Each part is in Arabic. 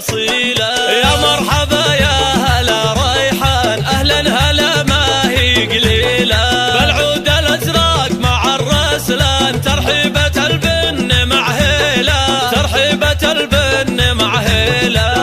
بأصيلة. يا مرحبا يا هلا ريحان، أهلا هلا ما هي قليلة، بالعود الأزرق مع الرسلان، ترحيبة البن مع هيلة، ترحيبة البن مع هيلة،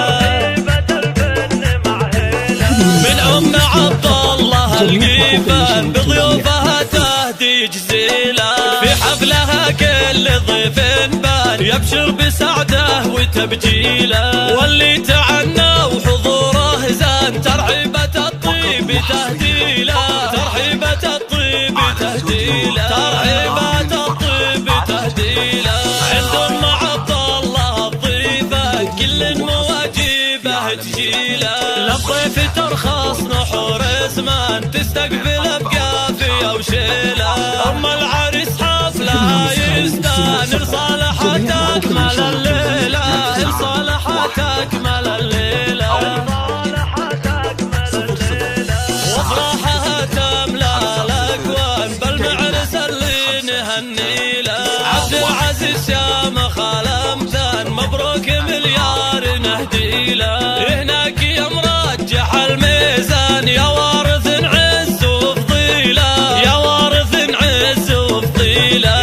من أم عبد الله القيفان بضيوفها تهدي جزيلة، في حفلها كل ضيف بان يبشر بسعده وتبجيله، واللي تعنى وحضوره زان ترحيبة الطيب تهديله، ترحيبة الطيب تهديله، ترحيبة الطيب تهديله، عند ام عبد الله الضيفة كل مواجبه تجيله، للضيف ترخص نحور زمان تستقبل بقافية وشيله، ام العريس حفلها يستان لصالحة أكمل الليلة، لصالحة أكمل الليلة، وافراحها تملى الأكوان بالمعرس اللي نهنيله، عبد العزيز شامخ الأمثال مبروك مليار نهديله، هناك يا مرجح الميزان يا وارث عز وفضيله، يا وارث عز وفضيله،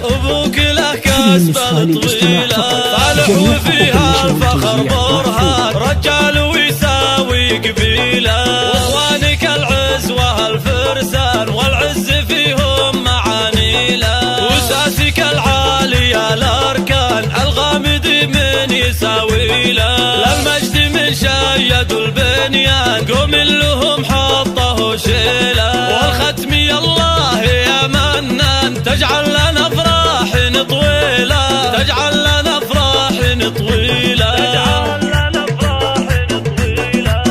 أبوك له كسبة طويلة، صالح وفيها الفخر برهان، رجال ويساوي قبيلة، واخوانك العزوة الفرسان والعز فيهم معانيله، وساسك العالية الأركان الغامد من يساويله، للمجد من شيد البنيان قوم لهم حطه شيله، والختم يا الله يا منان تجعل لنا افراح طويله، تجعل لنا افراح طويله، تجعل لنا افراح طويله.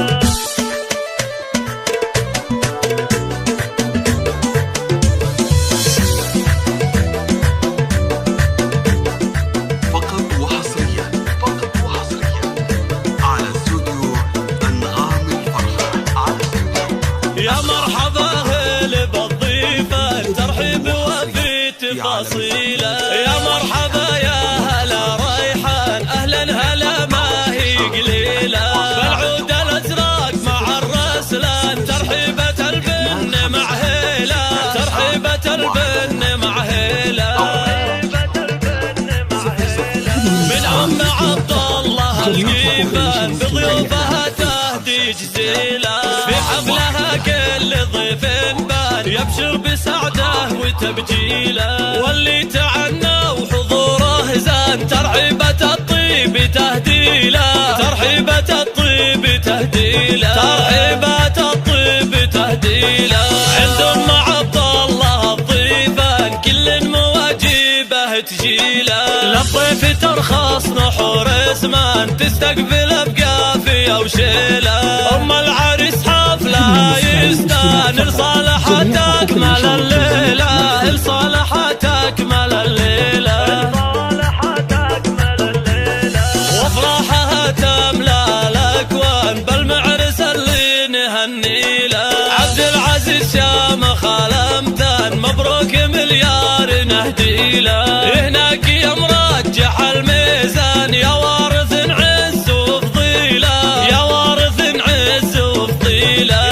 فقط وحصريا على استوديو أنغام الفرحة، على استوديو يا مرحبا هلا بالضيفة ترحيب وفي تفاصيله، يا مرحبا يا هلا ريحان، أهلا هلا ما هي قليلة، بالعود الأزرق مع الرسلان ترحيبة البن مع هيلة، ترحيبة البن مع هيلة، من أم عبد الله القيفان بضيوفها تهدي جزيلة، في حفلها كل ضيف بان يبشر بسعده وتبجيله، واللي تعنى وحضوره زان ترحيبة الطيب تهديله، ترحيبة الطيب تهديله، ترحيبة الطيب تهديله، عند ام عبد الله الضيفان كل مواجبه تجيله، للضيف ترخص نحور زمان تستقبل بقافية وشيله، ام العريس حفلها يستان لصالحة أكمل الليلة، لصالحة أكمل الليلة، وافراحها تملى الأكوان بالمعرس اللي نهنيله، عبد العزيز شامخ الأمثال مبروك مليار نهديله، هناك يا مرجح الميزان يا وارث عز وفضيله، يا وارث عز وفضيله،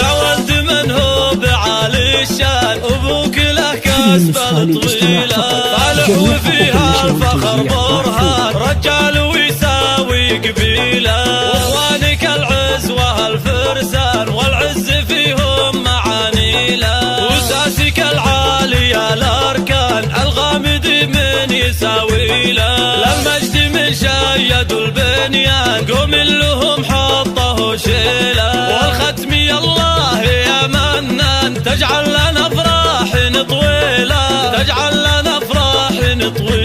يا ولد من هو بعالي الشان أبوك له كسبة طويلة، صالح وفيها الفخر برهان، رجال ويساوي قبيلة، واخوانك العزوة الفرسان والعز فيهم معانيله، وساسك العالية الأركان الغامد من يساويله، للمجد من شيد البنيان قوم لهم حطه شيله، والختم يا الله يا منان تجعل لنا افراح طويله، تجعل لنا افراح طويله.